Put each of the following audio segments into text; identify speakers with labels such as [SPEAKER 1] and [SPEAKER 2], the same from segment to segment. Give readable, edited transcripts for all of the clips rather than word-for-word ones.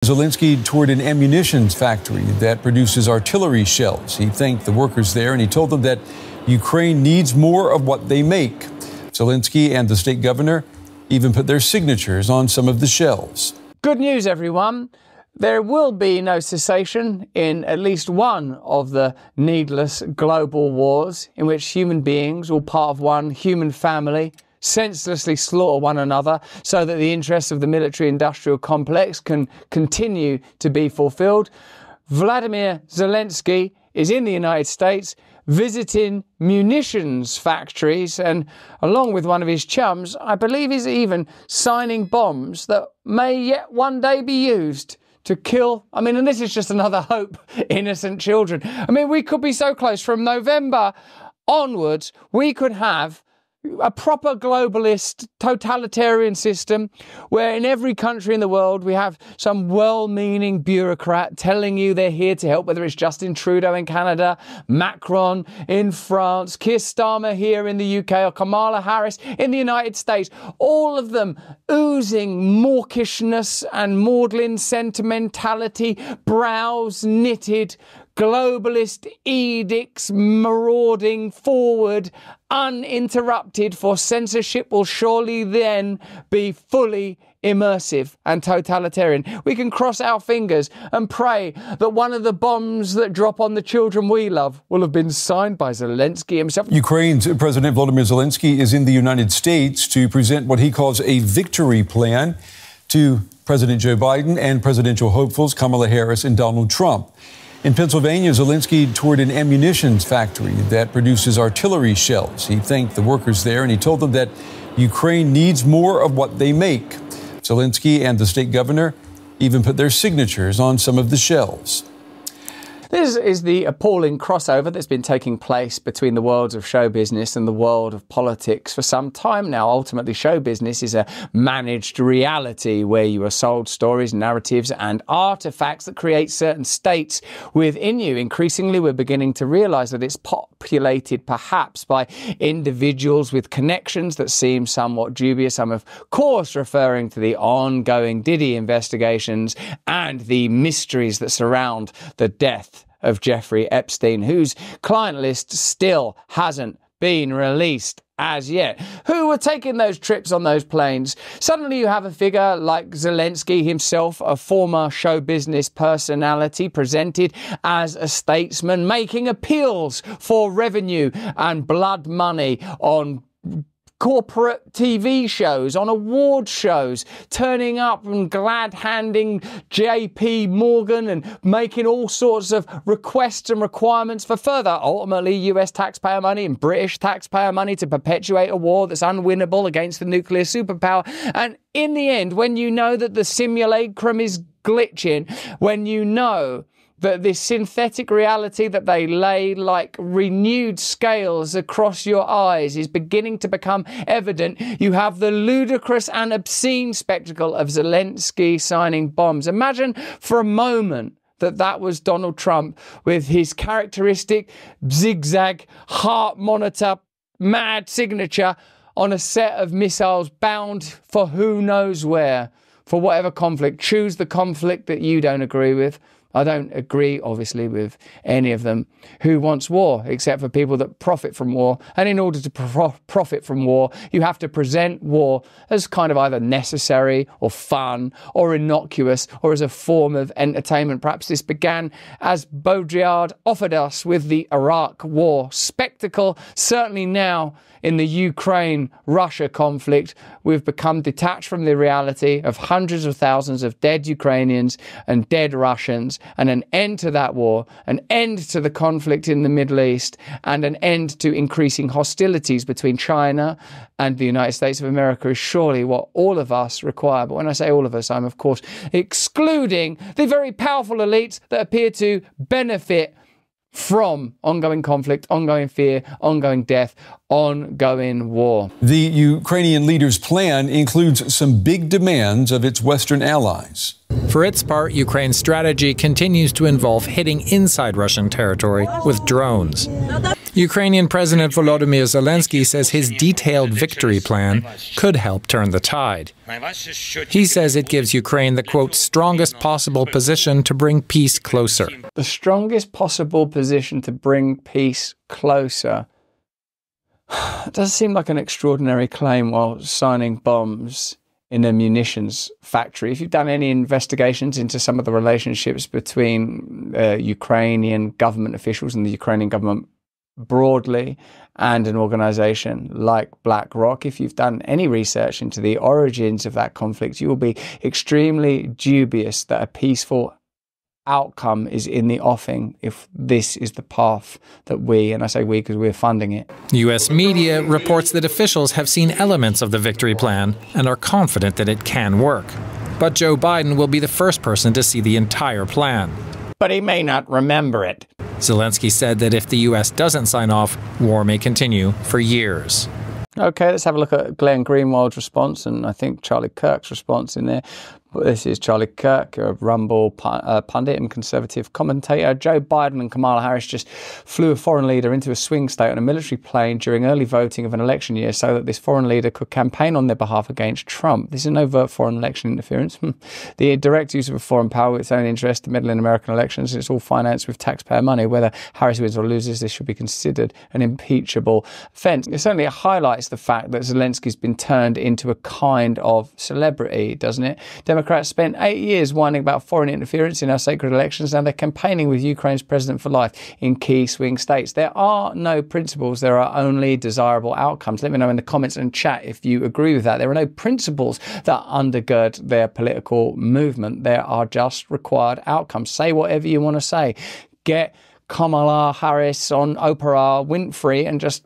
[SPEAKER 1] Zelensky toured an ammunitions factory that produces artillery shells. He thanked the workers there and he told them that Ukraine needs more of what they make. Zelensky and the state governor even put their signatures on some of the shells.
[SPEAKER 2] Good news, everyone. There will be no cessation in at least one of the needless global wars in which human beings, all part of one human family, senselessly slaughter one another so that the interests of the military-industrial complex can continue to be fulfilled. Vladimir Zelensky is in the United States visiting munitions factories and, along with one of his chums, I believe he's even signing bombs that may yet one day be used to kill, and this is just another hope, innocent children. We could be so close. From November onwards, we could have a proper globalist totalitarian system where in every country in the world we have some well-meaning bureaucrat telling you they're here to help, whether it's Justin Trudeau in Canada, Macron in France, Keir Starmer here in the UK, or Kamala Harris in the United States, all of them oozing mawkishness and maudlin sentimentality, brows knitted, globalist edicts marauding forward uninterrupted, for censorship will surely then be fully immersive and totalitarian. We can cross our fingers and pray that one of the bombs that drop on the children we love will have been signed by Zelensky himself.
[SPEAKER 1] Ukraine's President Volodymyr Zelensky is in the United States to present what he calls a victory plan to President Joe Biden and presidential hopefuls Kamala Harris and Donald Trump. In Pennsylvania, Zelensky toured an ammunitions factory that produces artillery shells. He thanked the workers there and he told them that Ukraine needs more of what they make. Zelensky and the state governor even put their signatures on some of the shells.
[SPEAKER 2] This is the appalling crossover that's been taking place between the worlds of show business and the world of politics for some time now. Ultimately, show business is a managed reality where you are sold stories, narratives and artifacts that create certain states within you. Increasingly, we're beginning to realize that it's populated perhaps by individuals with connections that seem somewhat dubious. I'm, of course, referring to the ongoing Diddy investigations and the mysteries that surround the death of Jeffrey Epstein, whose client list still hasn't been released as yet. Who were taking those trips on those planes? Suddenly you have a figure like Zelensky himself, a former show business personality, presented as a statesman, making appeals for revenue and blood money on corporate TV shows, on award shows, turning up and glad-handing JP Morgan and making all sorts of requests and requirements for further, ultimately, US taxpayer money and British taxpayer money to perpetuate a war that's unwinnable against the nuclear superpower. And in the end, when you know that the simulacrum is glitching, when you know that this synthetic reality that they lay like renewed scales across your eyes is beginning to become evident, you have the ludicrous and obscene spectacle of Zelensky signing bombs. Imagine for a moment that was Donald Trump with his characteristic zigzag heart monitor mad signature on a set of missiles bound for who knows where, for whatever conflict. Choose the conflict that you don't agree with. I don't agree, obviously, with any of them. Who wants war, except for people that profit from war? And in order to profit from war, you have to present war as kind of either necessary or fun or innocuous or as a form of entertainment. Perhaps this began as Baudrillard offered us with the Iraq War spectacle. Certainly now, in the Ukraine-Russia conflict, we've become detached from the reality of hundreds of thousands of dead Ukrainians and dead Russians, and an end to that war, an end to the conflict in the Middle East, and an end to increasing hostilities between China and the United States of America is surely what all of us require. But when I say all of us, I'm of course excluding the very powerful elites that appear to benefit from ongoing conflict, ongoing fear, ongoing death, ongoing war.
[SPEAKER 1] The Ukrainian leader's plan includes some big demands of its Western allies.
[SPEAKER 3] For its part, Ukraine's strategy continues to involve hitting inside Russian territory with drones. Ukrainian President Volodymyr Zelensky says his detailed victory plan could help turn the tide. He says it gives Ukraine the, quote, strongest possible position to bring peace closer.
[SPEAKER 2] The strongest possible position to bring peace closer. It does seem like an extraordinary claim while signing bombs in a munitions factory. If you've done any investigations into some of the relationships between Ukrainian government officials and the Ukrainian government broadly and an organization like BlackRock, if you've done any research into the origins of that conflict, you will be extremely dubious that a peaceful outcome is in the offing if this is the path that we, and I say we because we're funding it.
[SPEAKER 3] U.S. media reports that officials have seen elements of the victory plan and are confident that it can work. But Joe Biden will be the first person to see the entire plan.
[SPEAKER 2] But he may not remember it.
[SPEAKER 3] Zelensky said that if the U.S. doesn't sign off, war may continue for years.
[SPEAKER 2] Okay, let's have a look at Glenn Greenwald's response and I think Charlie Kirk's response in there. This is Charlie Kirk, a Rumble pundit and conservative commentator. Joe Biden and Kamala Harris just flew a foreign leader into a swing state on a military plane during early voting of an election year so that this foreign leader could campaign on their behalf against Trump. This is an overt foreign election interference. The direct use of a foreign power with its own interest to meddle in American elections. It's all financed with taxpayer money. Whether Harris wins or loses, this should be considered an impeachable offence. It certainly highlights the fact that Zelensky's been turned into a kind of celebrity, doesn't it? Democrats spent 8 years whining about foreign interference in our sacred elections. Now they're campaigning with Ukraine's president for life in key swing states. There are no principles. There are only desirable outcomes. Let me know in the comments and chat if you agree with that. There are no principles that undergird their political movement. There are just required outcomes. Say whatever you want to say. Get Kamala Harris on Oprah Winfrey and just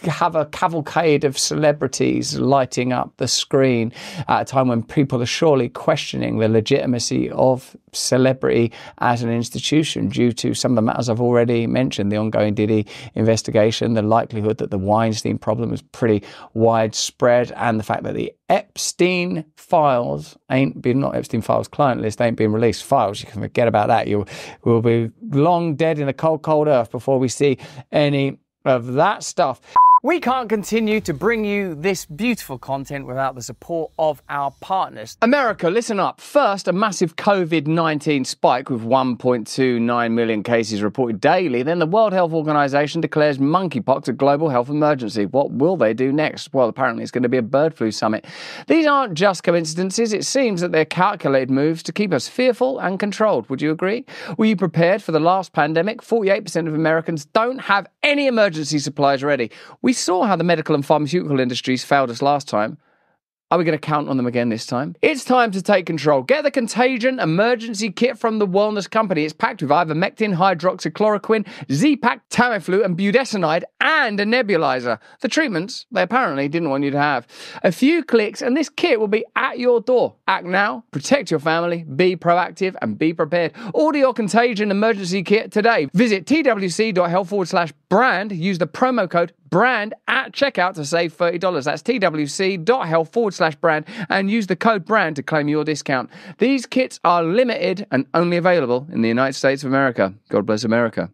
[SPEAKER 2] have a cavalcade of celebrities lighting up the screen at a time when people are surely questioning the legitimacy of celebrity as an institution due to some of the matters I've already mentioned, the ongoing Diddy investigation, the likelihood that the Weinstein problem is pretty widespread, and the fact that the Epstein files not Epstein files client list ain't been released. Files, you can forget about that. You will be long dead in the cold earth before we see any of that stuff. We can't continue to bring you this beautiful content without the support of our partners. America, listen up. First, a massive COVID-19 spike with 1.29 million cases reported daily. Then the World Health Organization declares monkeypox a global health emergency. What will they do next? Well, apparently it's going to be a bird flu summit. These aren't just coincidences. It seems that they're calculated moves to keep us fearful and controlled. Would you agree? Were you prepared for the last pandemic? 48% of Americans don't have any emergency supplies ready. We saw how the medical and pharmaceutical industries failed us last time. Are we going to count on them again this time? It's time to take control. Get the Contagion Emergency Kit from the Wellness Company. It's packed with ivermectin, hydroxychloroquine, Z-Pak, Tamiflu, and budesonide, and a nebulizer. The treatments they apparently didn't want you to have. A few clicks, and this kit will be at your door. Act now, protect your family, be proactive, and be prepared. Order your Contagion Emergency Kit today. Visit twc.health/brand. Use the promo code BRAND at checkout to save $30. That's twc.health/brand and use the code BRAND to claim your discount. These kits are limited and only available in the United States of America. God bless America.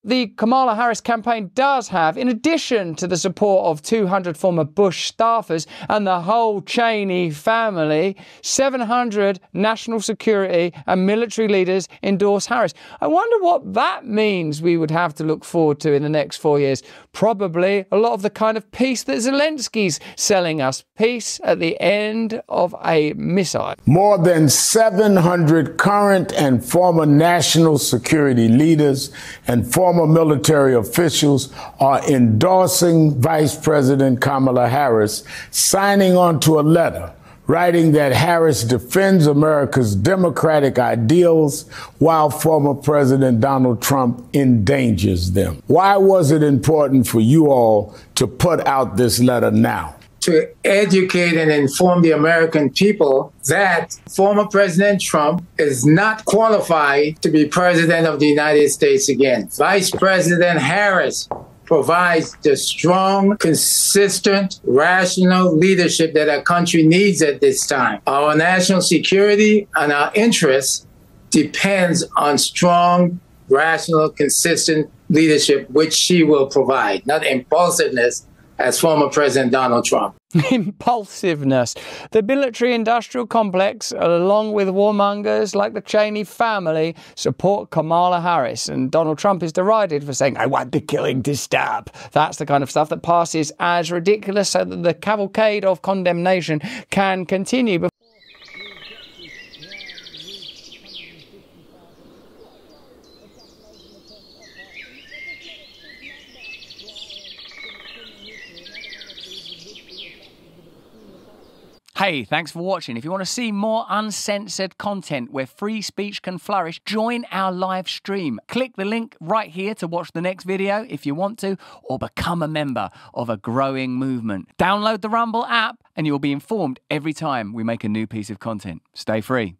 [SPEAKER 2] The Kamala Harris campaign does have, in addition to the support of 200 former Bush staffers and the whole Cheney family, 700 national security and military leaders endorse Harris. I wonder what that means we would have to look forward to in the next 4 years. Probably a lot of the kind of peace that Zelensky's selling us. Peace at the end of a missile.
[SPEAKER 4] More than 700 current and former national security leaders and former military officials are endorsing Vice President Kamala Harris, signing onto a letter writing that Harris defends America's democratic ideals while former President Donald Trump endangers them. Why was it important for you all to put out this letter now?
[SPEAKER 5] To educate and inform the American people that former President Trump is not qualified to be president of the United States again. Vice President Harris provides the strong, consistent, rational leadership that our country needs at this time. Our national security and our interests depends on strong, rational, consistent leadership which she will provide, not impulsiveness as former President Donald Trump.
[SPEAKER 2] Impulsiveness. The military-industrial complex, along with warmongers like the Cheney family, support Kamala Harris, and Donald Trump is derided for saying, "I want the killing to stop." That's the kind of stuff that passes as ridiculous so that the cavalcade of condemnation can continue. Hey, thanks for watching. If you want to see more uncensored content where free speech can flourish, join our live stream. Click the link right here to watch the next video if you want to, or become a member of a growing movement. Download the Rumble app and you'll be informed every time we make a new piece of content. Stay free.